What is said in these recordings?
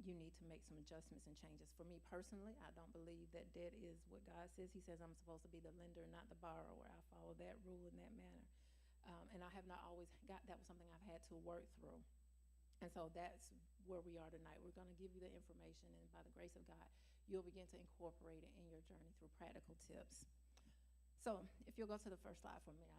you need to make some adjustments and changes. For me personally, I don't believe that debt is what God says. He says I'm supposed to be the lender, not the borrower. I follow that rule in that manner. And I have not always got that was something I've had to work through. And so that's where we are tonight. We're going to give you the information, and by the grace of God, you'll begin to incorporate it in your journey through practical tips. So if you'll go to the first slide for me.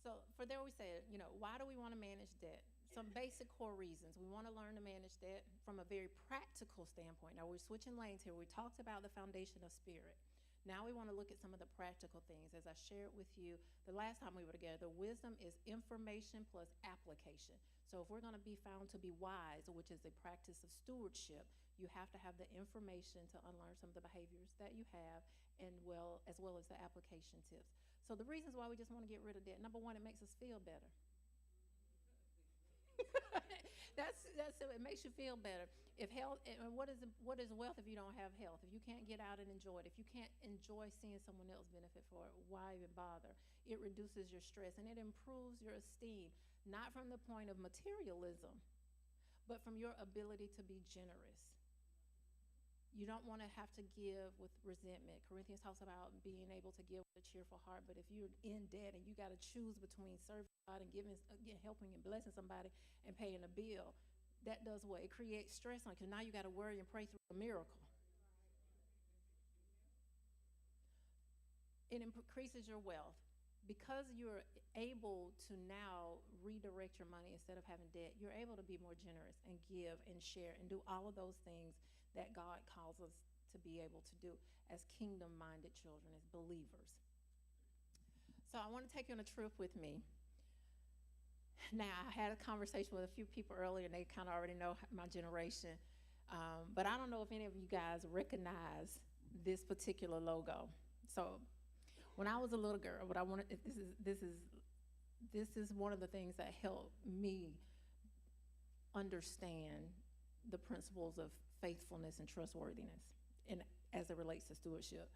So for there we said, why do we want to manage debt? Some basic core reasons. We want to learn to manage debt from a very practical standpoint. Now we're switching lanes here. We talked about the foundation of spirit. Now we want to look at some of the practical things. As I shared with you the last time we were together, wisdom is information plus application. So if we're going to be found to be wise, which is a practice of stewardship, you have to have the information to unlearn some of the behaviors that you have, and as well as the application tips. So the reasons why we just want to get rid of debt: number one, it makes us feel better. That's it. It makes you feel better. If health, and what is wealth if you don't have health? If you can't get out and enjoy it, if you can't enjoy seeing someone else benefit for it, why even bother? It reduces your stress and it improves your esteem, not from the point of materialism, but from your ability to be generous. You don't want to have to give with resentment. Corinthians talks about being able to give with a cheerful heart, but if you're in debt and you got to choose between serving God and helping and blessing somebody and paying a bill, that does what? It creates stress on you, because now you got to worry and pray through a miracle. It increases your wealth. Because you're able to now redirect your money instead of having debt, you're able to be more generous and give and share and do all of those things that God calls us to be able to do as kingdom-minded children, as believers. So I want to take you on a trip with me. Now, I had a conversation with a few people earlier, and they kind of already know my generation. But I don't know if any of you guys recognize this particular logo. So when I was a little girl, what I wanted, this is one of the things that helped me understand the principles of faithfulness and trustworthiness, and as it relates to stewardship.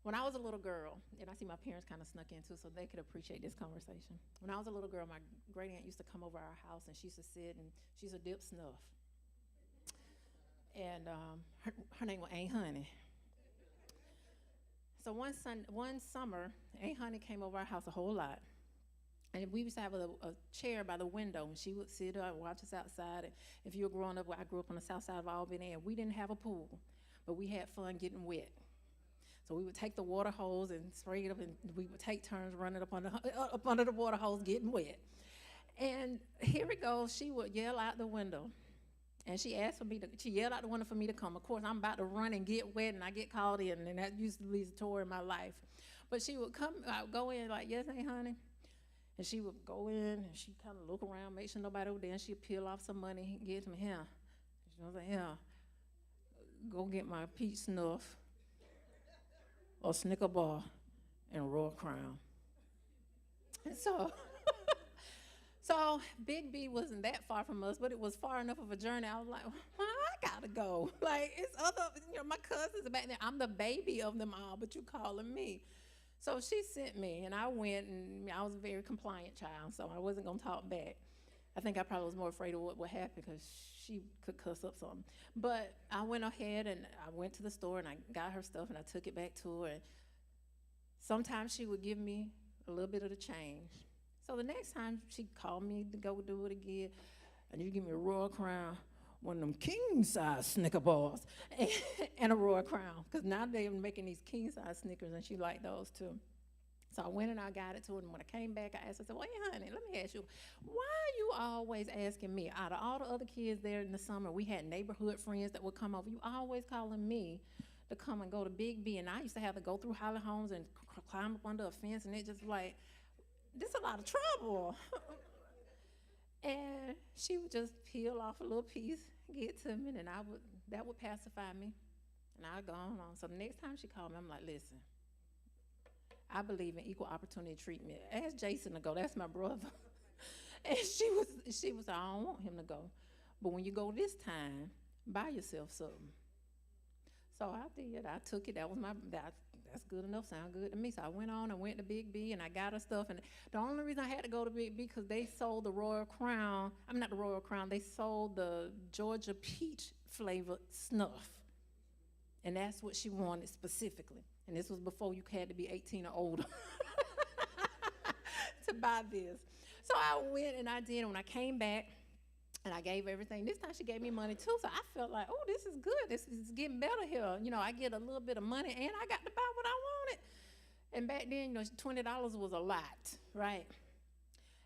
When I was a little girl, and I see my parents kind of snuck in too, so they could appreciate this conversation. When I was a little girl, my great aunt used to come over our house, and she used to sit, and she used to dip snuff. And her name was Aunt Honey. So one summer, Aunt Honey came over our house a whole lot. And we used to have a chair by the window, and she would sit up and watch us outside. And if you were growing up, I grew up on the south side of Albany, and we didn't have a pool, but we had fun getting wet. So we would take the water hose and spray it up, and we would take turns running up under the water hose getting wet. And here it goes. She would yell out the window, and she yelled out the window for me to come. Of course, I'm about to run and get wet, and I get called in, and that used to be a tour in my life. But she would go in like, "Yes, Aunt Honey." And she would go in, and she'd kind of look around, make sure nobody was there, and she'd peel off some money and give it to me. Here. She was like, "Yeah, go get my peach snuff, or Snicker bar, and a Royal Crown." And so Big B wasn't that far from us, but it was far enough of a journey. I was like, well, I gotta go. Like, it's other, my cousins are back there. I'm the baby of them all, but you calling me. So she sent me, and I went, and I was a very compliant child, so I wasn't gonna talk back. I think I probably was more afraid of what would happen, because she could cuss up something. But I went ahead, and I went to the store, and I got her stuff, and I took it back to her. And sometimes she would give me a little bit of the change. So the next time she called me to go do it again, and you give me a Royal Crown, one of them king-size Snicker bars, and a Royal Crown, because now they're making these king-size Snickers, and she liked those too. So I went and I got it to her, and when I came back, I asked her, I said, "Well, hey, honey, let me ask you, why are you always asking me? Out of all the other kids there in the summer, we had neighborhood friends that would come over. You always calling me to come and go to Big B, and I used to have to go through Holly Homes and climb up under a fence, and it just like, this is a lot of trouble." And she would just peel off a little piece, get to me, and that would pacify me, and I'd go on. So the next time she called me, I'm like, "Listen, I believe in equal opportunity treatment. Ask Jason to go. That's my brother." And she was, "I don't want him to go. But when you go this time, buy yourself something." So I did. I took it. That was that's good enough, sound good to me. So I went on and went to Big B and I got her stuff. And the only reason I had to go to Big B because they sold the Royal Crown. I'm not the Royal Crown. They sold the Georgia peach flavored snuff. And that's what she wanted specifically. And this was before you had to be 18 or older to buy this. So I went and I did. And when I came back, and I gave everything. This time she gave me money too, so I felt like, oh, this is good. This is getting better here. I get a little bit of money, and I got to buy what I wanted. And back then, $20 was a lot, right?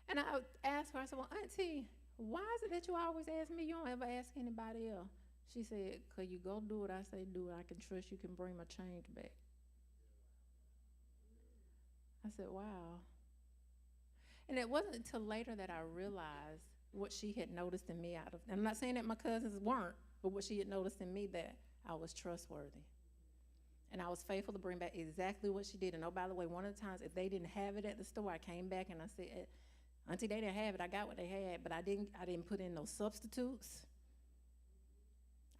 And I asked her, I said, well, Auntie, why is it that you always ask me? You don't ever ask anybody else. She said, because you go do what I say do, and I can trust you can bring my change back. I said, wow. And it wasn't until later that I realized what she had noticed in me I'm not saying that my cousins weren't, but what she had noticed in me, that I was trustworthy. And I was faithful to bring back exactly what she did. And oh, by the way, one of the times, if they didn't have it at the store, I came back and I said, Auntie, they didn't have it. I got what they had, but I didn't put in no substitutes.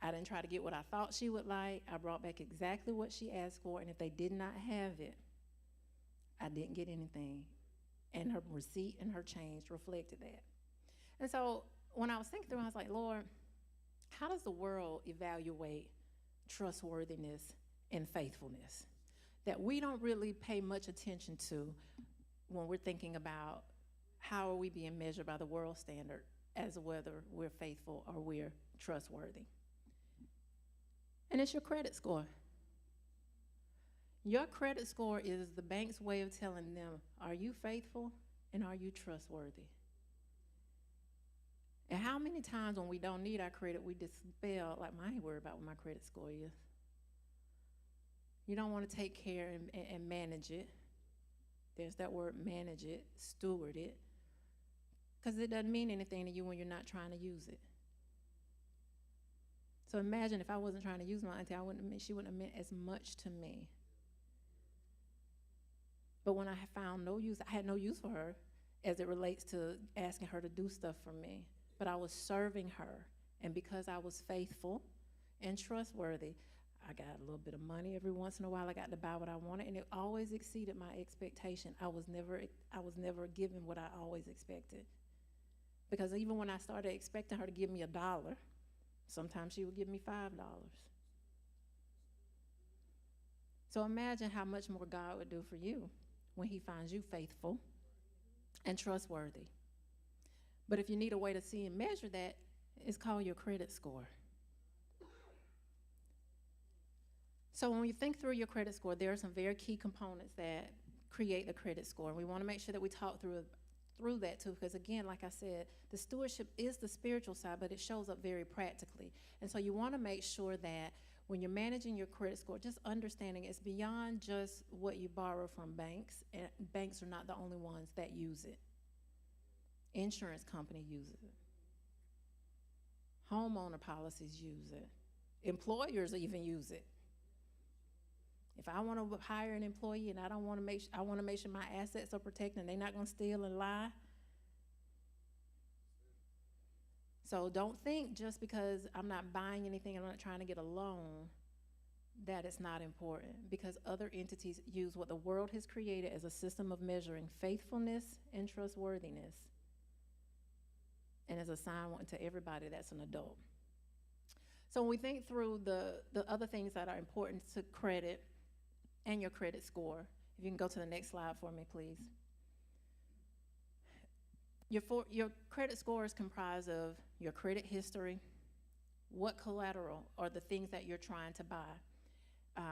I didn't try to get what I thought she would like. I brought back exactly what she asked for, and if they did not have it, I didn't get anything. And her receipt and her change reflected that. And so when I was thinking through, I was like, Lord, how does the world evaluate trustworthiness and faithfulness that we don't really pay much attention to when we're thinking about how are we being measured by the world standard as whether we're faithful or we're trustworthy? And it's your credit score. Your credit score is the bank's way of telling them, are you faithful and are you trustworthy? And how many times when we don't need our credit, we dispel, like, I ain't worried about what my credit score is. You don't want to take care and manage it. There's that word, manage it, steward it, because it doesn't mean anything to you when you're not trying to use it. So imagine if I wasn't trying to use my auntie, she wouldn't have meant as much to me. But when I found I had no use for her as it relates to asking her to do stuff for me. But I was serving her, and because I was faithful and trustworthy, I got a little bit of money every once in a while. I got to buy what I wanted, and it always exceeded my expectation. I was never given what I always expected, because even when I started expecting her to give me $1, sometimes she would give me $5. So imagine how much more God would do for you when he finds you faithful and trustworthy. But if you need a way to see and measure that, it's called your credit score. So when you think through your credit score, there are some very key components that create the credit score. And we want to make sure that we talk through that too, because again, like I said, the stewardship is the spiritual side, but it shows up very practically. And so you want to make sure that when you're managing your credit score, just understanding it's beyond just what you borrow from banks, and banks are not the only ones that use it. Insurance company uses it. Homeowner policies use it. Employers even use it. If I want to hire an employee and I want to make sure my assets are protected and they're not going to steal and lie. So don't think just because I'm not buying anything, I'm not trying to get a loan, that it's not important, because other entities use what the world has created as a system of measuring faithfulness and trustworthiness, and as a sign to everybody that's an adult. So when we think through the other things that are important to credit and your credit score, if you can go to the next slide for me, please. Your credit score is comprised of your credit history, what collateral are the things that you're trying to buy,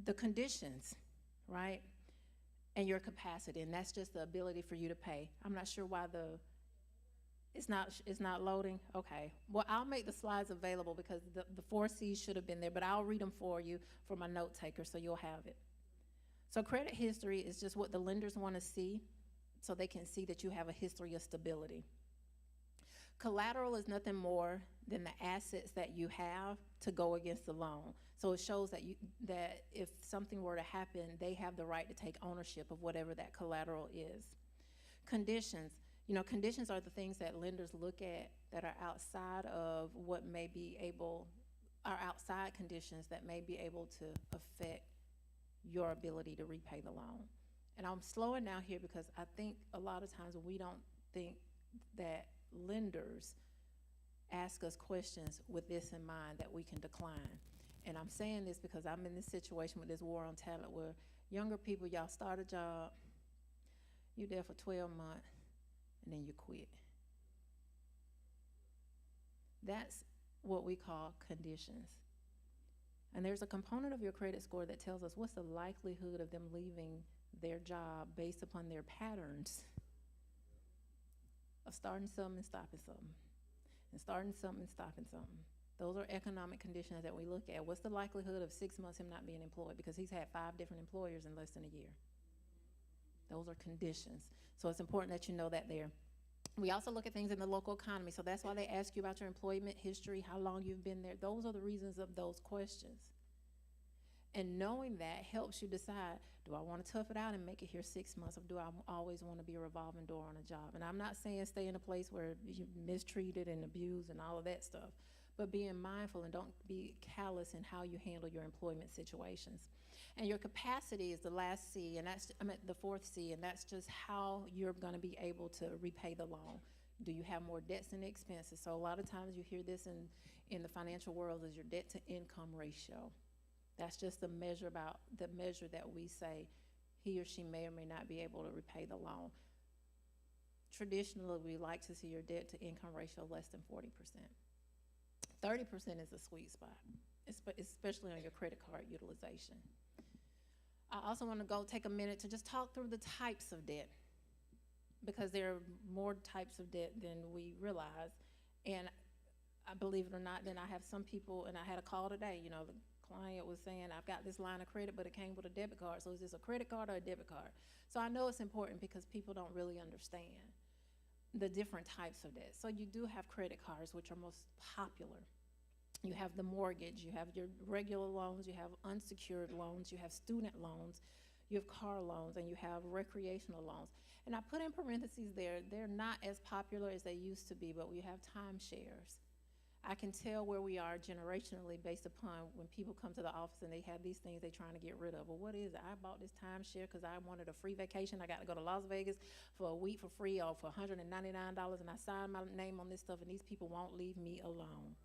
the conditions, right, and your capacity, and that's just the ability for you to pay. I'm not sure why it's not loading. Okay. Well, I'll make the slides available because the 4 C's should have been there, but I'll read them for you for my note taker so you'll have it. So credit history is just what the lenders want to see so they can see that you have a history of stability. Collateral is nothing more than the assets that you have to go against the loan. So it shows that if something were to happen, they have the right to take ownership of whatever that collateral is. Conditions. Conditions are the things that lenders look at that are outside of outside conditions that may be able to affect your ability to repay the loan. And I'm slowing down here because I think a lot of times we don't think that lenders ask us questions with this in mind that we can decline. And I'm saying this because I'm in this situation with this war on talent where younger people, y'all start a job, you're there for 12 months, and then you quit. That's what we call conditions. And there's a component of your credit score that tells us what's the likelihood of them leaving their job based upon their patterns of starting something and stopping something, and starting something and stopping something. Those are economic conditions that we look at. What's the likelihood of 6 months him not being employed? Because he's had 5 different employers in less than a year. Those are conditions. So it's important that you know that there. We also look at things in the local economy. So that's why they ask you about your employment history, how long you've been there. Those are the reasons of those questions. And knowing that helps you decide, do I want to tough it out and make it here 6 months, or do I always want to be a revolving door on a job? And I'm not saying stay in a place where you're mistreated and abused and all of that stuff, but being mindful and don't be callous in how you handle your employment situations. And your capacity is the last C, and the fourth C, and that's just how you're going to be able to repay the loan. Do you have more debts than expenses? So a lot of times you hear this in the financial world is your debt to income ratio. That's just the measure that we say he or she may or may not be able to repay the loan. Traditionally, we like to see your debt to income ratio less than 40%. 30% is a sweet spot, especially on your credit card utilization. I also want to take a minute to just talk through the types of debt, because there are more types of debt than we realize. And I believe it or not, then I have some people, and I had a call today, the client was saying, I've got this line of credit, but it came with a debit card. So is this a credit card or a debit card? So I know it's important because people don't really understand the different types of debt. So you do have credit cards, which are most popular. You have the mortgage, you have your regular loans, you have unsecured loans, you have student loans, you have car loans, and you have recreational loans. And I put in parentheses there, they're not as popular as they used to be, but we have timeshares. I can tell where we are generationally based upon when people come to the office and they have these things they're trying to get rid of. Well, what is it? I bought this timeshare because I wanted a free vacation. I got to go to Las Vegas for a week for free or for $199, and I signed my name on this stuff, and these people won't leave me alone.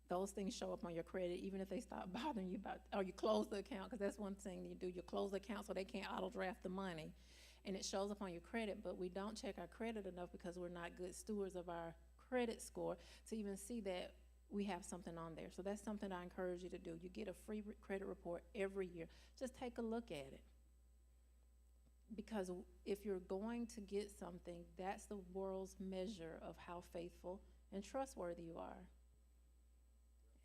Those things show up on your credit, even if they stop bothering you or you close the account, because that's one thing you do. You close the account so they can't auto draft the money, and it shows up on your credit, but we don't check our credit enough because we're not good stewards of our credit score to even see that we have something on there. So that's something I encourage you to do. You get a free credit report every year. Just take a look at it. Because if you're going to get something, that's the world's measure of how faithful and trustworthy you are.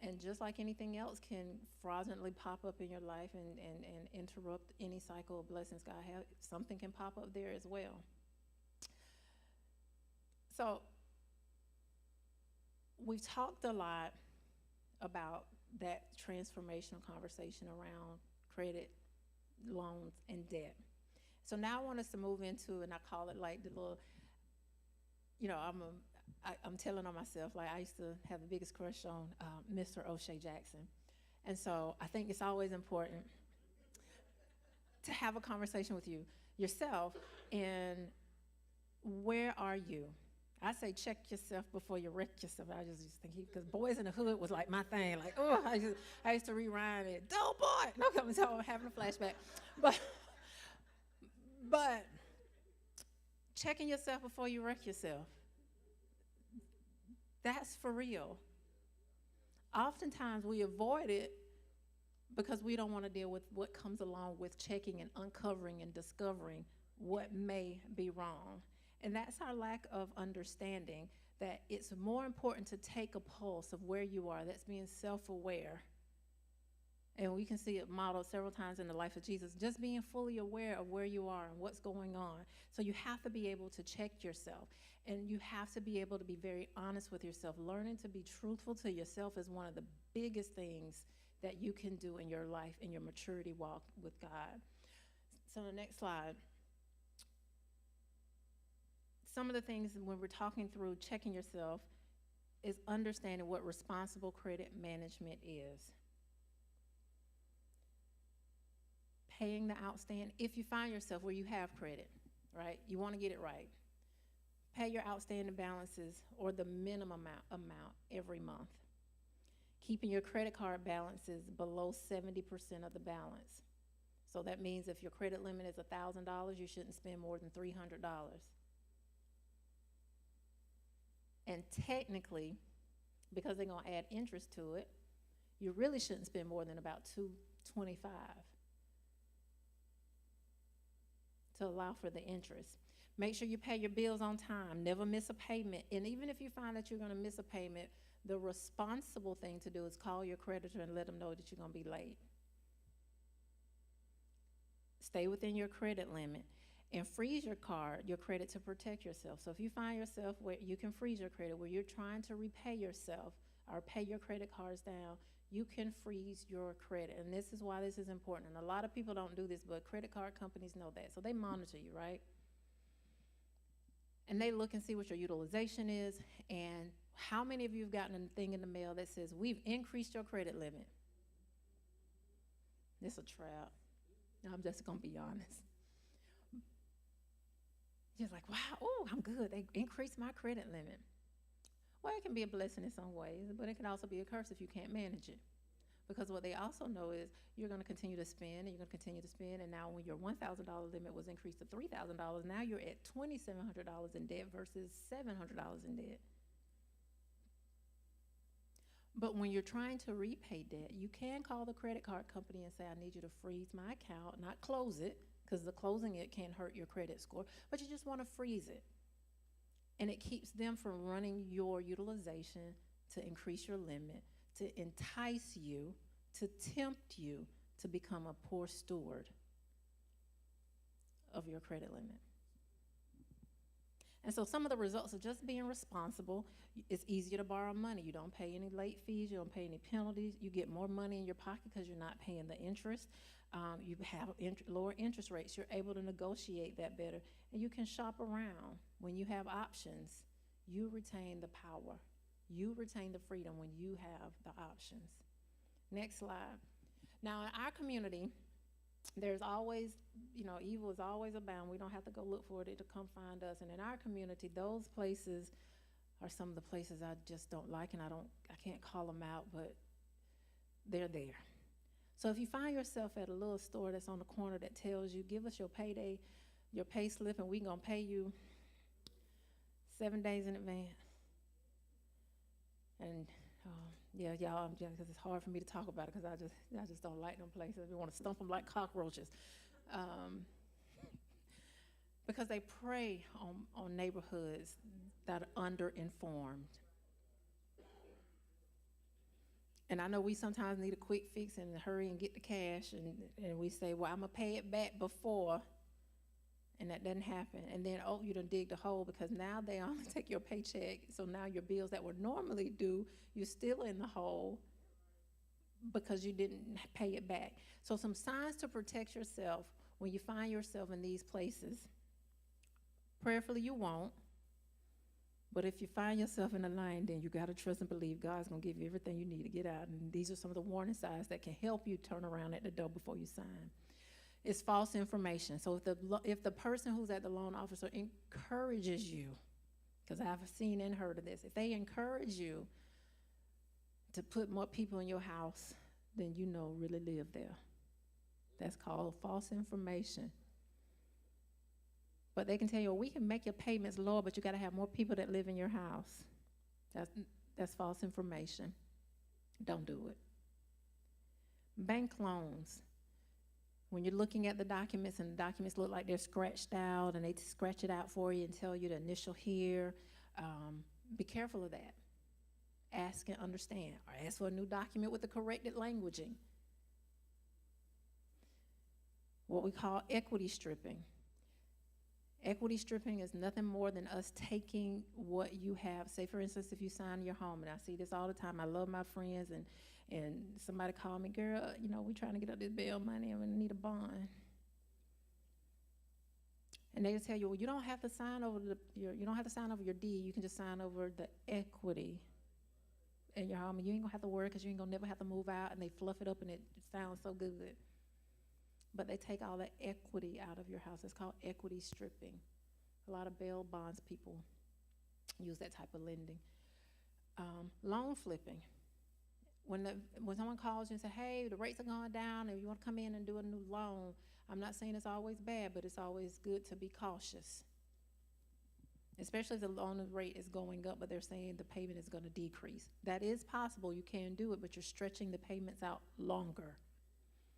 And just like anything else can fraudulently pop up in your life and interrupt any cycle of blessings God has, something can pop up there as well. So we've talked a lot about that transformational conversation around credit, loans, and debt. So now I want us to move into, and I call it like the little, I'm telling on myself, like I used to have the biggest crush on Mr. O'Shea Jackson. And so I think it's always important to have a conversation with yourself, and where are you? I say check yourself before you wreck yourself. I just think because Boys in the Hood was like my thing. Like, I used to rewind it. Dope boy. No, I'm having a flashback. But checking yourself before you wreck yourself. That's for real. Oftentimes we avoid it because we don't want to deal with what comes along with checking and uncovering and discovering what may be wrong. And that's our lack of understanding that it's more important to take a pulse of where you are. That's being self-aware. And we can see it modeled several times in the life of Jesus, just being fully aware of where you are and what's going on. So you have to be able to check yourself, and you have to be able to be very honest with yourself. Learning to be truthful to yourself is one of the biggest things that you can do in your life, in your maturity walk with God. So the next slide. Some of the things when we're talking through checking yourself is understanding what responsible credit management is. paying the outstanding. If you find yourself where you have credit, right, you want to get it right, pay your outstanding balances or the minimum amount every month. Keeping your credit card balances below 70% of the balance. So that means if your credit limit is $1,000, you shouldn't spend more than $300. And technically, because they're going to add interest to it, you really shouldn't spend more than about $225 to allow for the interest. Make sure you pay your bills on time. Never miss a payment. And even if you find that you're going to miss a payment, the responsible thing to do is call your creditor and let them know that you're going to be late. Stay within your credit limit and freeze your credit to protect yourself. So if you find yourself where you can freeze your credit, where you're trying to repay yourself or pay your credit cards down, you can freeze your credit. And this is why this is important. And a lot of people don't do this, but credit card companies know that. So they monitor you, right? And they look and see what your utilization is and how many of you have gotten a thing in the mail that says, we've increased your credit limit. It's a trap. I'm just going to be honest. You're like, wow, oh, I'm good. They increased my credit limit. Well, it can be a blessing in some ways, but it can also be a curse if you can't manage it. Because what they also know is you're going to continue to spend, and you're going to continue to spend, and now when your $1,000 limit was increased to $3,000, now you're at $2,700 in debt versus $700 in debt. But when you're trying to repay debt, you can call the credit card company and say, I need you to freeze my account, not close it, because the closing it can hurt your credit score, but you just want to freeze it. And it keeps them from running your utilization to increase your limit, to entice you, to tempt you to become a poor steward of your credit limit. And so some of the results of just being responsible, it's easier to borrow money. You don't pay any late fees. You don't pay any penalties. You get more money in your pocket because you're not paying the interest. You have lower interest rates. You're able to negotiate that better. And you can shop around. When you have options, you retain the power. You retain the freedom when you have the options. Next slide. Now, in our community, there's always, evil is always abound. We don't have to go look for it to come find us. And in our community, those places are some of the places I just don't like, and I can't call them out, but they're there. So if you find yourself at a little store that's on the corner that tells you, give us your payday, your pay slip, and we're going to pay you 7 days in advance. And yeah, y'all, because it's hard for me to talk about it because I just don't like them places. We want to stump them like cockroaches. Because they prey on neighborhoods that are underinformed. And I know we sometimes need a quick fix and hurry and get the cash, and we say, well, I'm going to pay it back before, and that doesn't happen. And then, you done dig the hole because now they only take your paycheck, so now your bills that were normally due, you're still in the hole because you didn't pay it back. So some signs to protect yourself when you find yourself in these places. Prayerfully, you won't. But if you find yourself in a line, then you got to trust and believe God's going to give you everything you need to get out. And these are some of the warning signs that can help you turn around at the door before you sign. It's false information. So if the person who's at the loan officer encourages you, because I've seen and heard of this, if they encourage you to put more people in your house than you know really live there, that's called false information. But they can tell you, well, we can make your payments lower, but you got to have more people that live in your house. That's false information. Don't do it. Bank loans. When you're looking at the documents and the documents look like they're scratched out and they scratch it out for you and tell you the initial here, be careful of that. Ask and understand. Or ask for a new document with the corrected languaging. What we call equity stripping. Equity stripping is nothing more than us taking what you have. Say, for instance, if you sign your home, and I see this all the time. I love my friends, and somebody called me, girl, we're trying to get up this bail money, and we need a bond. And they just tell you, well, you don't have to sign over your deed. You can just sign over the equity in your home, and you ain't gonna have to worry because you ain't gonna never have to move out. And they fluff it up, and it sounds so good. but they take all the equity out of your house. It's called equity stripping. A lot of bail bonds people use that type of lending. Loan flipping. When someone calls you and say, hey, the rates are going down and you want to come in and do a new loan, I'm not saying it's always bad, but it's always good to be cautious. Especially if the loan rate is going up, but they're saying the payment is going to decrease. That is possible. You can do it, but you're stretching the payments out longer.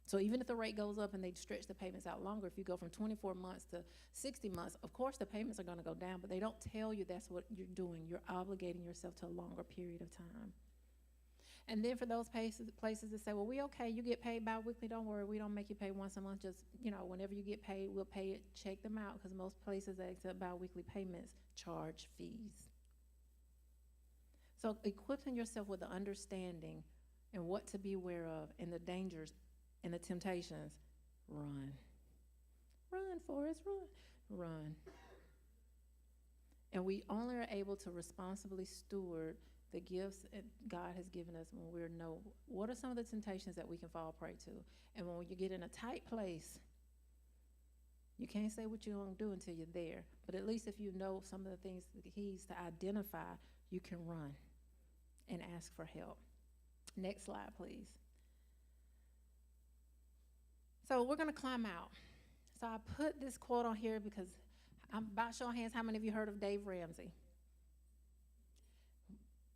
So even if the rate goes up and they stretch the payments out longer, if you go from 24 months to 60 months, of course the payments are going to go down, but they don't tell you that's what you're doing. You're obligating yourself to a longer period of time. And then for those places that say, well, we okay, you get paid bi-weekly, don't worry, we don't make you pay once a month, just, whenever you get paid, we'll pay it, check them out, because most places that accept bi-weekly payments charge fees. So equipping yourself with the understanding and what to be aware of and the dangers and the temptations, run. Run, Forrest, run. And we only are able to responsibly steward the gifts that God has given us when we know what are some of the temptations that we can fall prey to. And when you get in a tight place, you can't say what you're going to do until you're there. But at least if you know some of the things, the keys to identify, you can run and ask for help. Next slide, please. So we're going to climb out. So I put this quote on here because I'm about showing hands. How many of you heard of Dave Ramsey?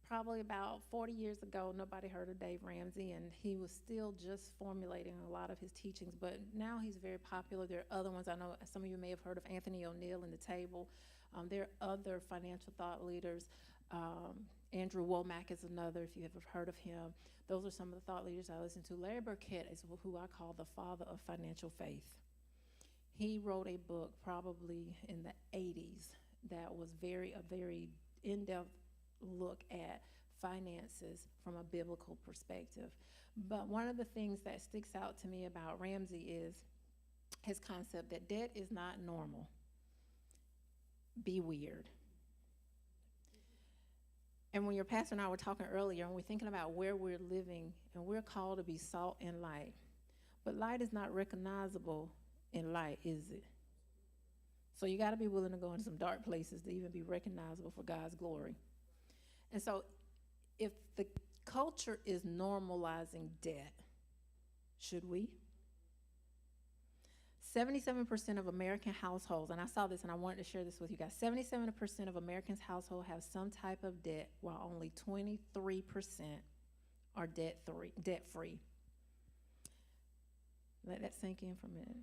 Probably about 40 years ago, nobody heard of Dave Ramsey, and he was still just formulating a lot of his teachings, but now he's very popular. There are other ones. I know some of you may have heard of Anthony O'Neill in the Table. There are other financial thought leaders. Andrew Womack is another, if you have heard of him. Those are some of the thought leaders I listen to. Larry Burkett is who I call the father of financial faith. He wrote a book probably in the 80s that was a very in-depth look at finances from a biblical perspective. But one of the things that sticks out to me about Ramsey is his concept that debt is not normal. Be weird. And when your pastor and I were talking earlier, and we're thinking about where we're living, and we're called to be salt and light. But light is not recognizable in light, is it? So you got to be willing to go into some dark places to even be recognizable for God's glory. And so if the culture is normalizing debt, should we? 77% of American households, and I saw this and I wanted to share this with you guys, 77% of Americans' households have some type of debt, while only 23% are debt-free. Let that sink in for a minute.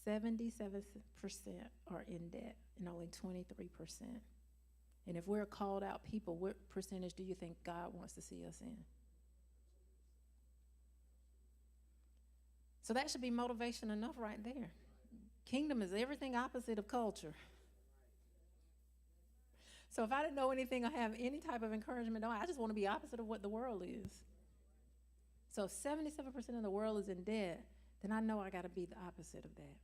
77% are in debt and only 23%. And if we're called out people, what percentage do you think God wants to see us in? So that should be motivation enough right there. Kingdom is everything opposite of culture. So if I didn't know anything or have any type of encouragement, no, I just want to be opposite of what the world is. So if 77% of the world is in debt, then I know I got to be the opposite of that.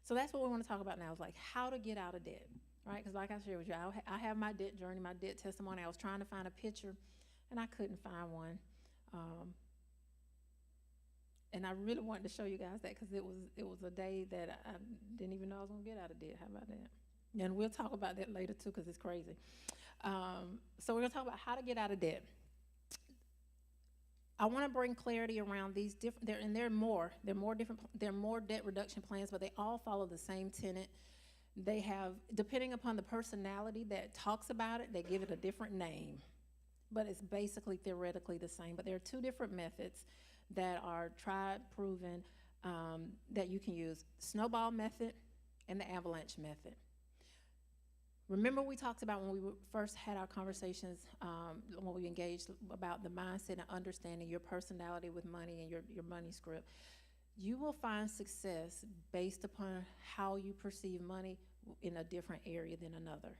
So that's what we want to talk about now, is like how to get out of debt, right? Because like I shared with you, I have my debt journey, my debt testimony. I was trying to find a picture, and I couldn't find one. And I really wanted to show you guys that because it was a day that I didn't even know I was going to get out of debt. How about that? And we'll talk about that later, too, because it's crazy. So we're going to talk about how to get out of debt. I want to bring clarity around these different, there are more debt reduction plans, but they all follow the same tenet. They have, depending upon the personality that talks about it, they give it a different name, but it's basically theoretically the same. But there are two different methods that are tried, proven, that you can use: snowball method and the avalanche method. Remember we talked about when we first had our conversations, when we engaged about the mindset and understanding your personality with money and your money script. You will find success based upon how you perceive money in a different area than another.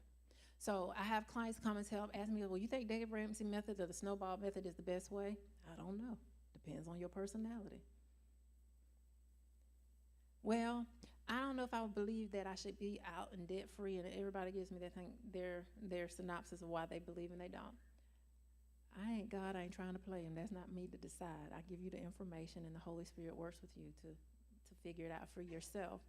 So I have clients come and ask me, well, you think Dave Ramsey method or the snowball method is the best way? I don't know. Depends on your personality. Well, I don't know if I would believe that I should be out and debt-free, and everybody gives me their synopsis of why they believe and they don't. I ain't God, I ain't trying to play him. That's not me to decide. I give you the information and the Holy Spirit works with you to figure it out for yourself.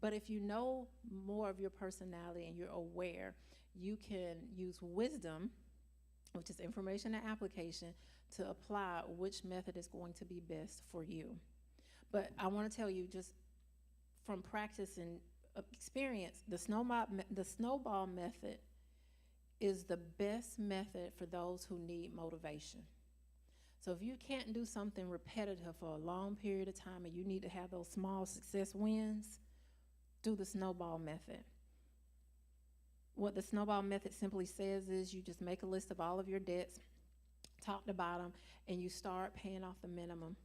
But if you know more of your personality and you're aware, you can use wisdom, which is information and application, to apply which method is going to be best for you. But I want to tell you, just from practice and experience, the snowball method is the best method for those who need motivation. So if you can't do something repetitive for a long period of time and you need to have those small success wins, do the snowball method. What the snowball method simply says is you just make a list of all of your debts, top to bottom, and you start paying off the minimum.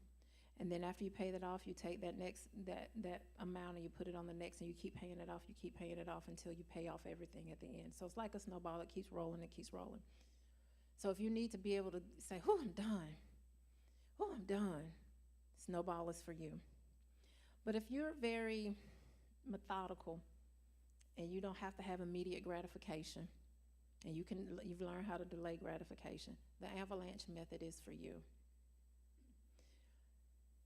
And then after you pay that off, you take that amount and you put it on the next, and you keep paying it off, until you pay off everything at the end. So it's like a snowball that keeps rolling and keeps rolling. So if you need to be able to say, "Oh, I'm done," snowball is for you. But if you're very methodical and you don't have to have immediate gratification, and you've learned how to delay gratification, the avalanche method is for you.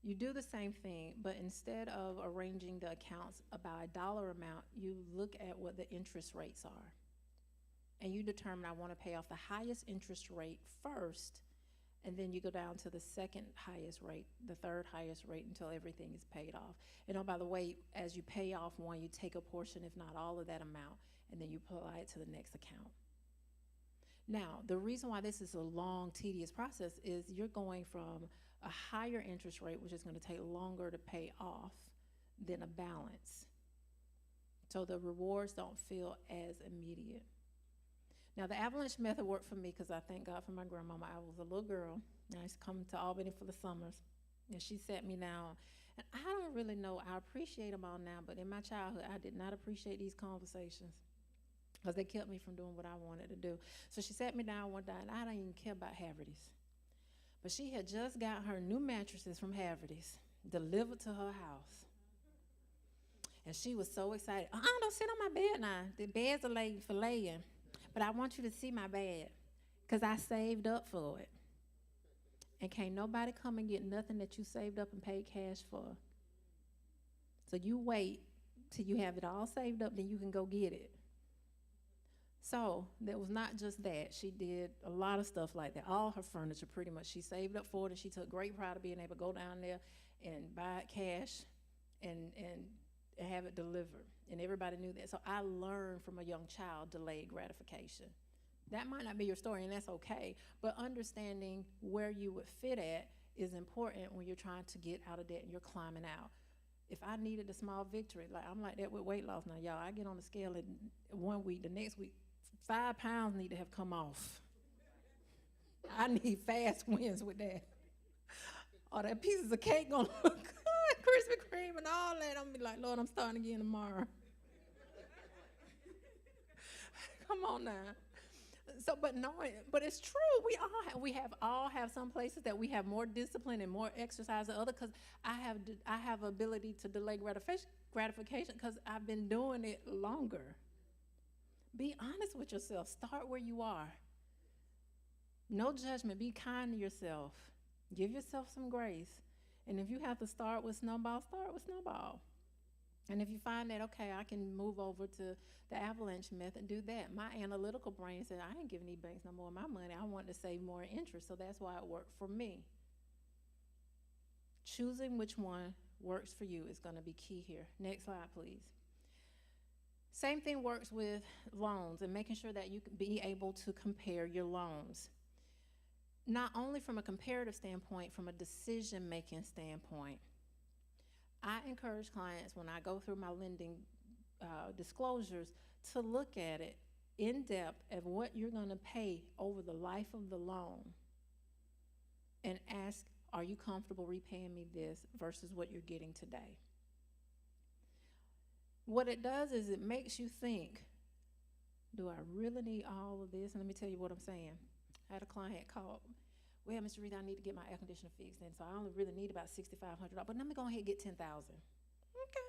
You do the same thing, but instead of arranging the accounts by a dollar amount, you look at what the interest rates are. And you determine, I want to pay off the highest interest rate first, and then you go down to the second highest rate, the third highest rate, until everything is paid off. And oh, by the way, as you pay off one, you take a portion, if not all of that amount, and then you apply it to the next account. Now, the reason why this is a long, tedious process is you're going from a higher interest rate, which is going to take longer to pay off, than a balance. So the rewards don't feel as immediate. Now, the avalanche method worked for me because I thank God for my grandmama. I was a little girl, and I used to come to Albany for the summers, and she sat me down. And I don't really know, I appreciate them all now, but in my childhood, I did not appreciate these conversations because they kept me from doing what I wanted to do. So she sat me down one day, and I didn't even care about Haverty's. But she had just got her new mattresses from Haverty's delivered to her house. And she was so excited. Don't sit on my bed now. The beds are laid for laying. But I want you to see my bed because I saved up for it. And can't nobody come and get nothing that you saved up and paid cash for. So you wait till you have it all saved up, then you can go get it. So there was not just that. She did a lot of stuff like that. All her furniture, pretty much, she saved up for it, and she took great pride of being able to go down there and buy it cash and have it delivered. And everybody knew that. So I learned from a young child delayed gratification. That might not be your story, and that's okay. But understanding where you would fit at is important when you're trying to get out of debt and you're climbing out. If I needed a small victory, like I'm like that with weight loss now, y'all. I get on the scale in 1 week, the next week, 5 pounds need to have come off. I need fast wins with that. Or that pieces of cake gonna look good, Krispy Kreme and all that. I'm gonna be like, Lord, I'm starting again tomorrow. Come on now. So, but it's true. We all have some places that we have more discipline and more exercise than other. Because I have ability to delay gratification because I've been doing it longer. Be honest with yourself. Start where you are. No judgment. Be kind to yourself. Give yourself some grace. And if you have to start with snowball, start with snowball. And if you find that, okay, I can move over to the avalanche method, do that. My analytical brain said, I ain't giving these banks no more of my money. I want to save more interest, so that's why it worked for me. Choosing which one works for you is going to be key here. Next slide, please. Same thing works with loans and making sure that you can be able to compare your loans. Not only from a comparative standpoint, from a decision-making standpoint. I encourage clients when I go through my lending disclosures to look at it in depth of what you're going to pay over the life of the loan and ask, are you comfortable repaying me this versus what you're getting today? What it does is it makes you think, do I really need all of this? And let me tell you what I'm saying. I had a client call, well, Mr. Reed, I need to get my air conditioner fixed, and so I only really need about $6,500, but let me go ahead and get $10,000. Okay.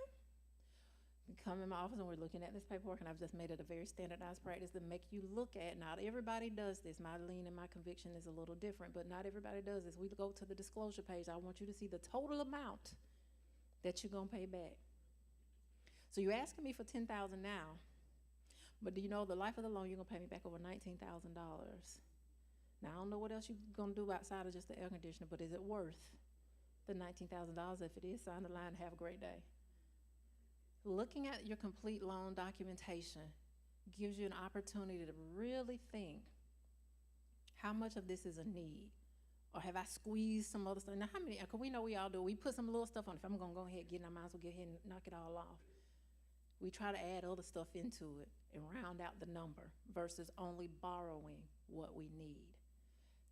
We come in my office and we're looking at this paperwork, and I've just made it a very standardized practice to make you look at. Not everybody does this. My lean and my conviction is a little different, but not everybody does this. We go to the disclosure page. I want you to see the total amount that you're gonna pay back. So you're asking me for $10,000 now, but do you know the life of the loan you're gonna pay me back over $19,000? Now I don't know what else you're gonna do outside of just the air conditioner, but is it worth the $19,000? If it is, sign the line and have a great day. Looking at your complete loan documentation gives you an opportunity to really think, how much of this is a need? Or have I squeezed some other stuff? Now, how many, because we know we all do, we put some little stuff on. If I'm gonna go ahead and get it, I might as well get ahead and knock it all off. We try to add other stuff into it and round out the number versus only borrowing what we need.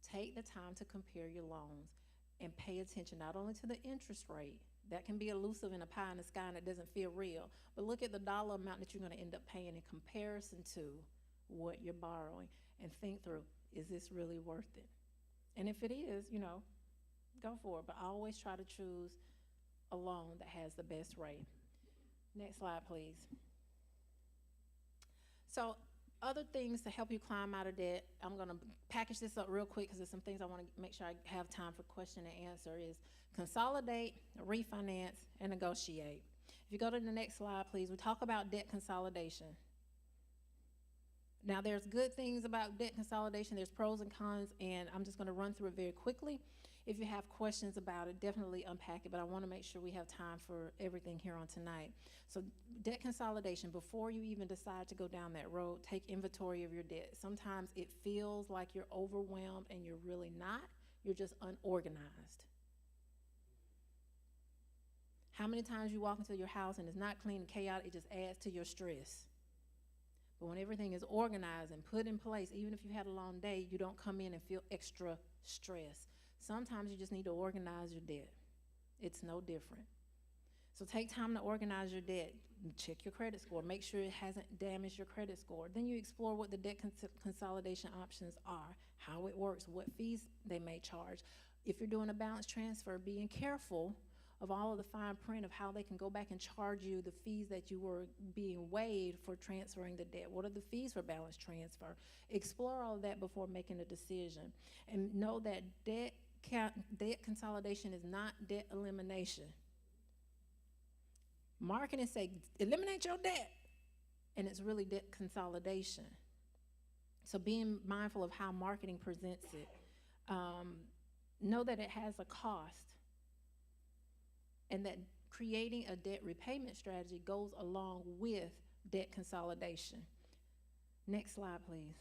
Take the time to compare your loans and pay attention not only to the interest rate, that can be elusive in a pie in the sky and it doesn't feel real, but look at the dollar amount that you're going to end up paying in comparison to what you're borrowing, and think through, is this really worth it? And if it is, go for it, but always try to choose a loan that has the best rate. Next slide, please. So other things to help you climb out of debt, I'm going to package this up real quick because there's some things I want to make sure I have time for question and answer, is consolidate, refinance, and negotiate. If you go to the next slide, please, we talk about debt consolidation. Now, there's good things about debt consolidation. There's pros and cons, and I'm just going to run through it very quickly. If you have questions about it, definitely unpack it, but I want to make sure we have time for everything here on tonight. So debt consolidation, before you even decide to go down that road, take inventory of your debt. Sometimes it feels like you're overwhelmed and you're really not. You're just unorganized. How many times you walk into your house and it's not clean and chaotic, it just adds to your stress. But when everything is organized and put in place, even if you had a long day, you don't come in and feel extra stress. Sometimes you just need to organize your debt. It's no different. So take time to organize your debt. Check your credit score. Make sure it hasn't damaged your credit score. Then you explore what the debt consolidation options are, how it works, what fees they may charge. If you're doing a balance transfer, being careful of all of the fine print of how they can go back and charge you the fees that you were being waived for transferring the debt. What are the fees for balance transfer? Explore all of that before making a decision. And know that debt consolidation is not debt elimination. Marketing say, eliminate your debt, and it's really debt consolidation. So being mindful of how marketing presents it. Know that it has a cost, and that creating a debt repayment strategy goes along with debt consolidation. Next slide, please.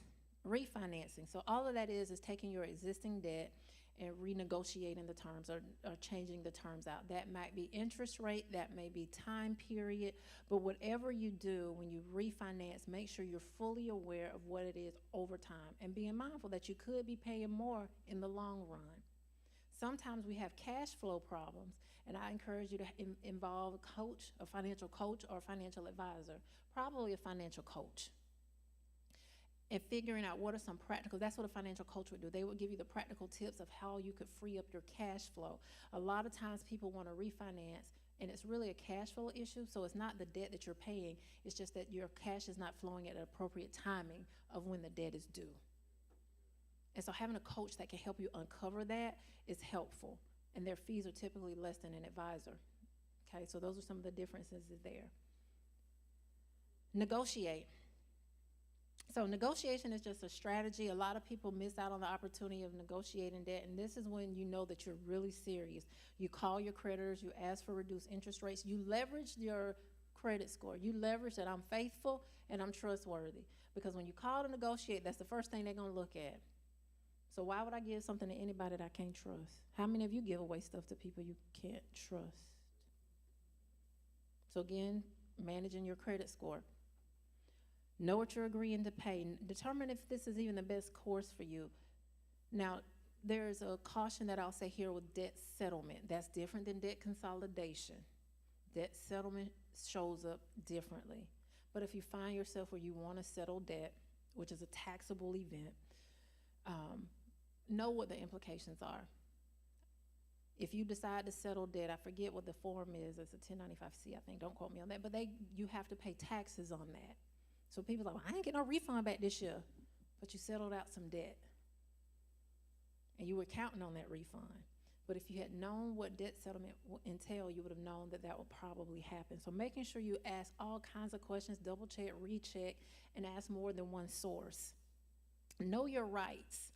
Refinancing. So all of that is taking your existing debt and renegotiating the terms, or changing the terms out. That might be interest rate, that may be time period, but whatever you do when you refinance, make sure you're fully aware of what it is over time, and being mindful that you could be paying more in the long run. Sometimes we have cash flow problems, and I encourage you to involve a coach, a financial coach, or a financial advisor, probably a financial coach. And figuring out what are some practical, that's what a financial coach would do. They would give you the practical tips of how you could free up your cash flow. A lot of times people want to refinance, and it's really a cash flow issue, so it's not the debt that you're paying, it's just that your cash is not flowing at an appropriate timing of when the debt is due. And so having a coach that can help you uncover that is helpful, and their fees are typically less than an advisor. Okay, so those are some of the differences there. Negotiate. So negotiation is just a strategy. A lot of people miss out on the opportunity of negotiating debt, and this is when you know that you're really serious. You call your creditors, you ask for reduced interest rates, you leverage your credit score. You leverage that I'm faithful and I'm trustworthy, because when you call to negotiate, that's the first thing they're gonna look at. So why would I give something to anybody that I can't trust? How many of you give away stuff to people you can't trust? So again, managing your credit score. Know what you're agreeing to pay. Determine if this is even the best course for you. Now, there's a caution that I'll say here with debt settlement. That's different than debt consolidation. Debt settlement shows up differently. But if you find yourself where you want to settle debt, which is a taxable event, know what the implications are. If you decide to settle debt, I forget what the form is. It's a 1095-C, I think. Don't quote me on that. But you have to pay taxes on that. So people are like, well, I ain't get no refund back this year. But you settled out some debt. And you were counting on that refund. But if you had known what debt settlement would entail, you would have known that would probably happen. So making sure you ask all kinds of questions, double check, recheck, and ask more than one source. Know your rights.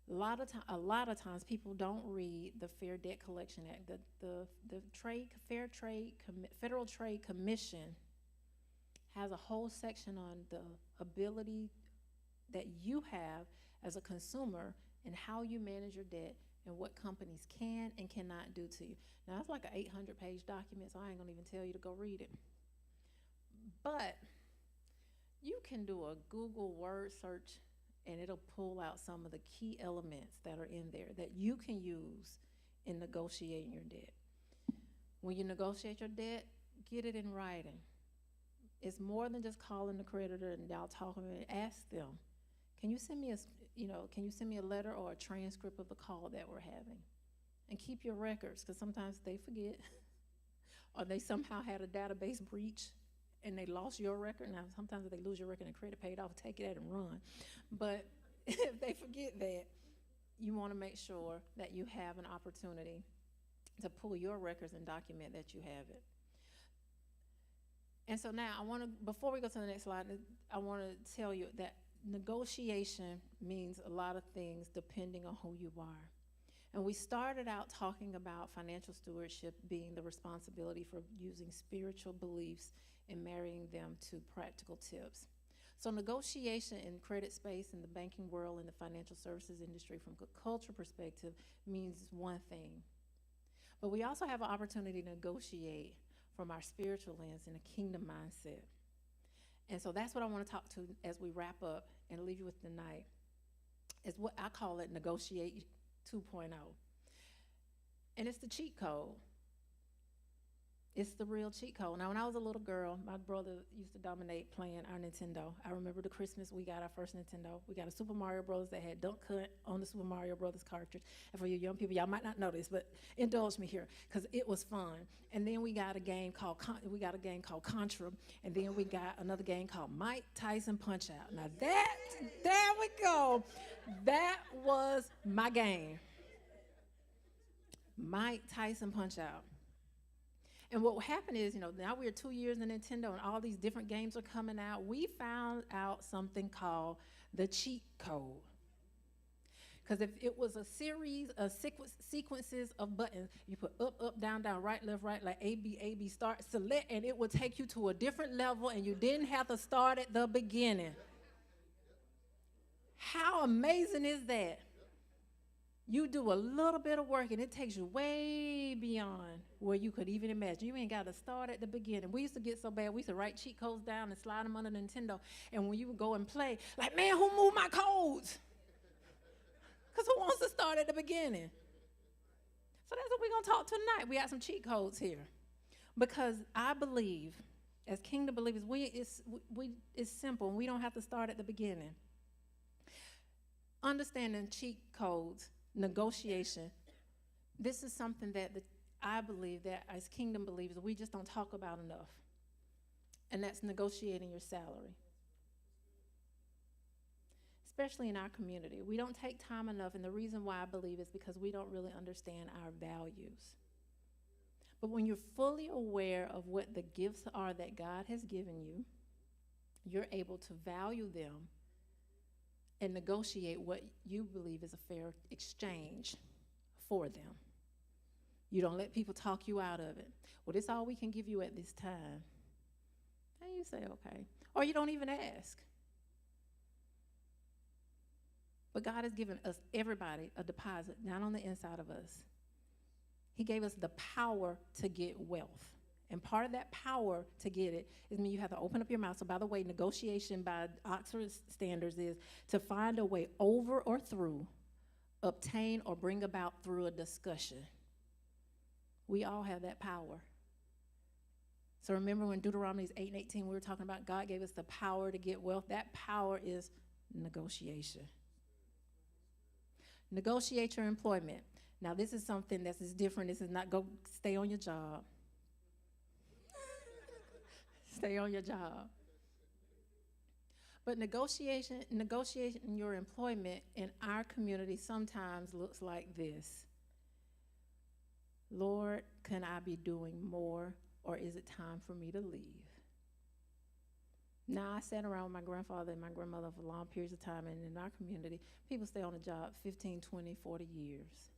A lot of times people don't read the Fair Debt Collection Act. The Federal Trade Commission has a whole section on the ability that you have as a consumer and how you manage your debt and what companies can and cannot do to you. Now, it's like an 800-page document, so I ain't gonna even tell you to go read it. But you can do a Google word search and it'll pull out some of the key elements that are in there that you can use in negotiating your debt. When you negotiate your debt, get it in writing. It's more than just calling the creditor and y'all talking and ask them, can you send me a letter or a transcript of the call that we're having? And keep your records, because sometimes they forget or they somehow had a database breach and they lost your record. Now, sometimes if they lose your record and credit paid off, take it and run. But if they forget that, you want to make sure that you have an opportunity to pull your records and document that you have it. And so now before we go to the next slide, I want to tell you that negotiation means a lot of things depending on who you are. And we started out talking about financial stewardship being the responsibility for using spiritual beliefs and marrying them to practical tips. So negotiation in credit space, in the banking world, in the financial services industry, from a cultural perspective, means one thing. But we also have an opportunity to negotiate from our spiritual lens in a kingdom mindset. And so that's what I want to talk to as we wrap up and leave you with tonight, is what I call it Negotiate 2.0. And it's the cheat code. It's the real cheat code. Now, when I was a little girl, my brother used to dominate playing our Nintendo. I remember the Christmas we got our first Nintendo. We got a Super Mario Brothers that had Dunk Hunt on the Super Mario Brothers cartridge. And for you young people, y'all might not know this, but indulge me here, because it was fun. And then we got a game called Contra, and then we got another game called Mike Tyson Punch-Out. Now there we go. That was my game. Mike Tyson Punch-Out. And what happened is, now we're 2 years in Nintendo and all these different games are coming out. We found out something called the cheat code. Because if it was a series of sequences of buttons, you put up, down, right, left, like A, B, start, select, and it would take you to a different level and you didn't have to start at the beginning. How amazing is that? You do a little bit of work and it takes you way beyond where you could even imagine. You ain't got to start at the beginning. We used to get so bad, we used to write cheat codes down and slide them under Nintendo. And when you would go and play, like, man, who moved my codes? Because who wants to start at the beginning? So that's what we're going to talk tonight. We got some cheat codes here. Because I believe, as kingdom believers, it's simple. We don't have to start at the beginning. Understanding cheat codes, negotiation, this is something that I believe that as kingdom believers, we just don't talk about enough. And that's negotiating your salary. Especially in our community. We don't take time enough, and the reason why I believe is because we don't really understand our values. But when you're fully aware of what the gifts are that God has given you, you're able to value them and negotiate what you believe is a fair exchange for them. You don't let people talk you out of it. Well, this is all we can give you at this time. And you say, okay. Or you don't even ask. But God has given us, everybody, a deposit down on the inside of us. He gave us the power to get wealth. And part of that power to get it is when you have to open up your mouth. So by the way, negotiation by Oxford standards is to find a way over or through, obtain or bring about through a discussion. We all have that power. So remember when Deuteronomy 8:18, we were talking about God gave us the power to get wealth. That power is negotiation. Negotiate your employment. Now, this is something that is different. This is not go stay on your job. Stay on your job. But negotiating your employment in our community sometimes looks like this. Lord, can I be doing more, or is it time for me to leave? Now, I sat around with my grandfather and my grandmother for long periods of time, and in our community, people stay on a job 15, 20, 40 years.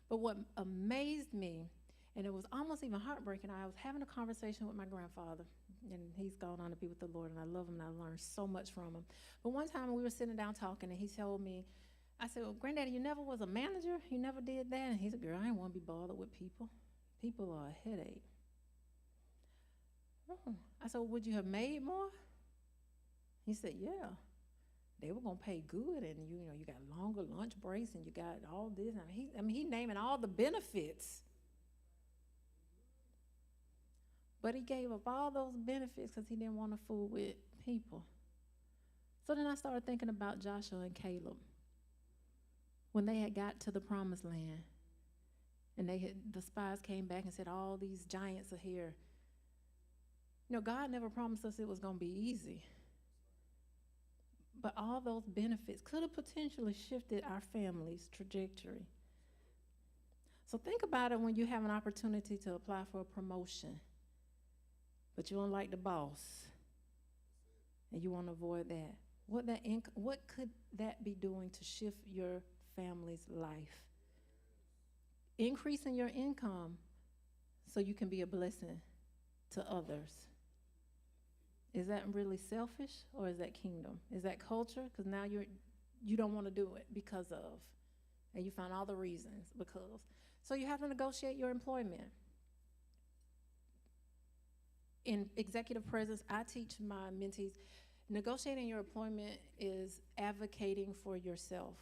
But what amazed me, and it was almost even heartbreaking, I was having a conversation with my grandfather, and he's gone on to be with the Lord, and I love him, and I learned so much from him. But one time we were sitting down talking, and he told me, I said, well, Granddaddy, you never was a manager? You never did that? And he said, girl, I didn't want to be bothered with people. People are a headache. Oh. I said, well, would you have made more? He said, yeah. They were going to pay good, and you know, you got longer lunch breaks, and you got all this. He naming all the benefits. But he gave up all those benefits because he didn't want to fool with people. So then I started thinking about Joshua and Caleb. When they had got to the promised land, and the spies came back and said, all these giants are here. You know, God never promised us it was going to be easy. But all those benefits could have potentially shifted our family's trajectory. So think about it when you have an opportunity to apply for a promotion, but you don't like the boss, and you want to avoid that. What could that be doing to shift your family's life? Increasing your income so you can be a blessing to others. Is that really selfish, or is that kingdom? Is that culture? Because now you don't want to do it because of, and you find all the reasons because. So you have to negotiate your employment. In executive presence, I teach my mentees, negotiating your employment is advocating for yourself.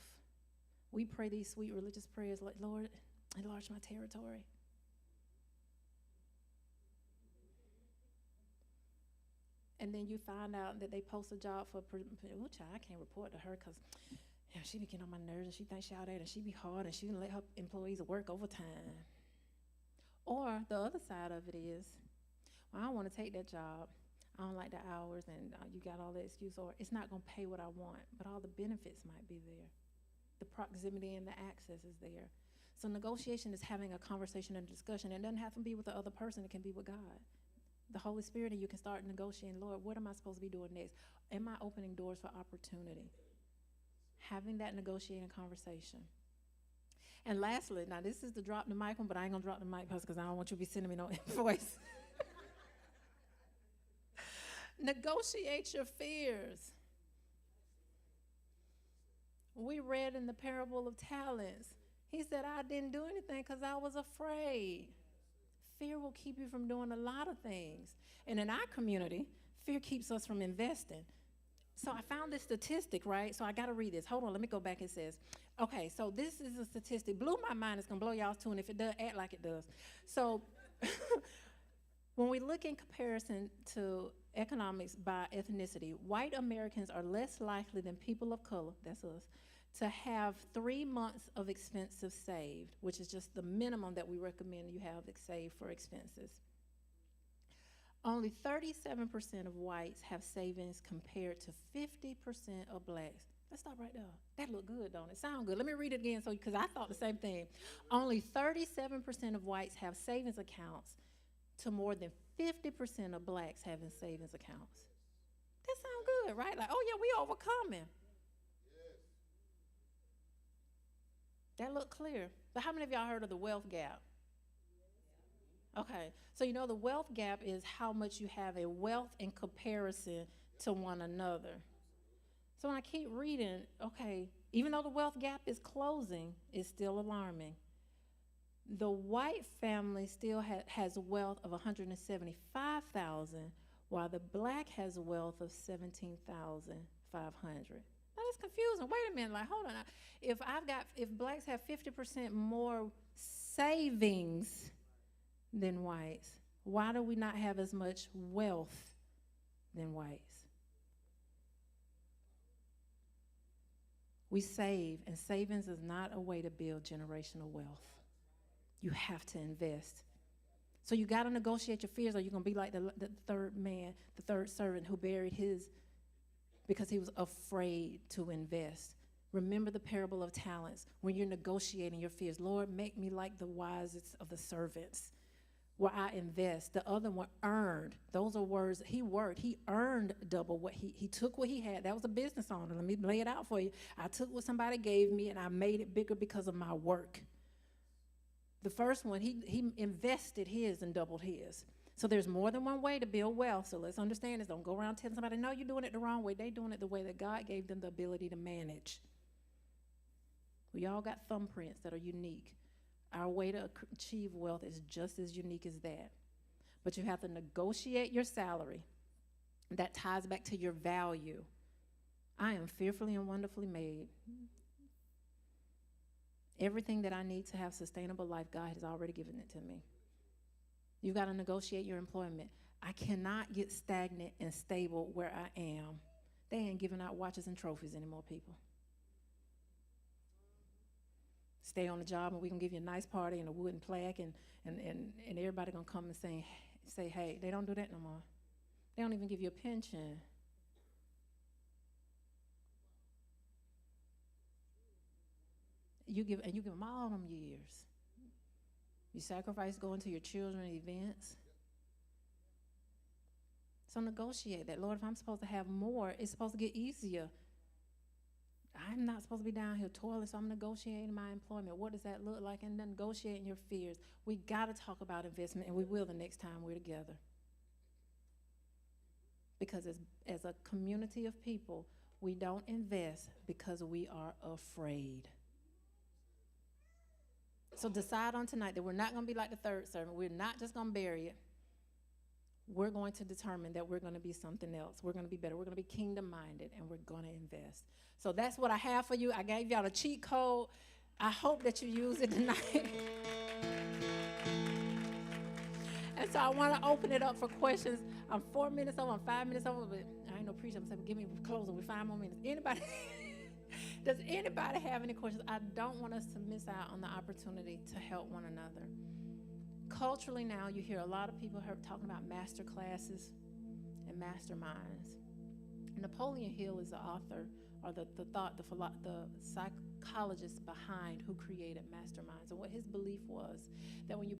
We pray these sweet religious prayers like, Lord, enlarge my territory. And then you find out that they post a job for, I can't report to her because she be getting on my nerves, and she thinks she out there, and she be hard, and she can let her employees work overtime. Or the other side of it is, well, I don't want to take that job. I don't like the hours, and you got all that excuse, or it's not going to pay what I want, but all the benefits might be there. The proximity and the access is there. So negotiation is having a conversation and discussion. It doesn't have to be with the other person. It can be with God. The Holy Spirit, and you can start negotiating, Lord, what am I supposed to be doing next? Am I opening doors for opportunity? Having that negotiating conversation. And lastly, now this is the drop the mic one, but I ain't going to drop the mic because I don't want you to be sending me no invoice. Negotiate your fears. We read in the parable of talents. He said, I didn't do anything because I was afraid. Fear will keep you from doing a lot of things. And in our community, fear keeps us from investing. So I found this statistic, right? So I got to read this. Hold on, let me go back. It says, okay, so this is a statistic. Blew my mind. It's going to blow y'all's too, and if it does, act like it does. So when we look in comparison to economics by ethnicity, white Americans are less likely than people of color, that's us, to have 3 months of expenses saved, which is just the minimum that we recommend you have saved for expenses. Only 37% of whites have savings compared to 50% of blacks. Let's stop right there. That look good, don't it? Sound good. Let me read it again because I thought the same thing. Only 37% of whites have savings accounts to more than 50% of blacks having savings accounts. That sound good, right? Like, oh yeah, we overcoming. That look clear. But how many of y'all heard of the wealth gap? Okay, so you know the wealth gap is how much you have a wealth in comparison to one another. So when I keep reading, okay, even though the wealth gap is closing, it's still alarming. The white family still has wealth of $175,000, while the black has a wealth of $17,500. Now that's confusing. Wait a minute, like hold on. If blacks have 50% more savings than whites, why do we not have as much wealth than whites? We save, and savings is not a way to build generational wealth. You have to invest. So you got to negotiate your fears, or you're going to be like the third man, the third servant who buried his because he was afraid to invest. Remember the parable of talents when you're negotiating your fears. Lord, make me like the wisest of the servants where I invest. The other one earned. Those are words. He worked. He earned double what he took what he had. That was a business owner. Let me lay it out for you. I took what somebody gave me and I made it bigger because of my work. The first one, he invested his and doubled his. So there's more than one way to build wealth. So let's understand this. Don't go around telling somebody, no, you're doing it the wrong way. They're doing it the way that God gave them the ability to manage. We all got thumbprints that are unique. Our way to achieve wealth is just as unique as that. But you have to negotiate your salary. That ties back to your value. I am fearfully and wonderfully made. Everything that I need to have sustainable life, God has already given it to me. You've got to negotiate your employment. I cannot get stagnant and stable where I am. They ain't giving out watches and trophies anymore, people. Stay on the job and we're going to give you a nice party and a wooden plaque and everybody going to come and say, hey, they don't do that no more. They don't even give you a pension. You give them all them years. You sacrifice going to your children's events. So negotiate that. Lord, if I'm supposed to have more, it's supposed to get easier. I'm not supposed to be down here toiling, so I'm negotiating my employment. What does that look like? And then negotiating your fears. We got to talk about investment, and we will the next time we're together. Because as a community of people, we don't invest because we are afraid. So decide on tonight that we're not going to be like the third servant. We're not just going to bury it. We're going to determine that we're going to be something else. We're going to be better. We're going to be kingdom-minded, and we're going to invest. So that's what I have for you. I gave y'all a cheat code. I hope that you use it tonight. And so I want to open it up for questions. I'm 4 minutes over. I'm 5 minutes over, but I ain't no preacher. I'm saying, give me closing. We're 5 more minutes. Anybody? Does anybody have any questions? I don't want us to miss out on the opportunity to help one another. Culturally now, you hear a lot of people talking about master classes and masterminds. Napoleon Hill is the author or the psychologist behind who created masterminds. And what his belief was that when you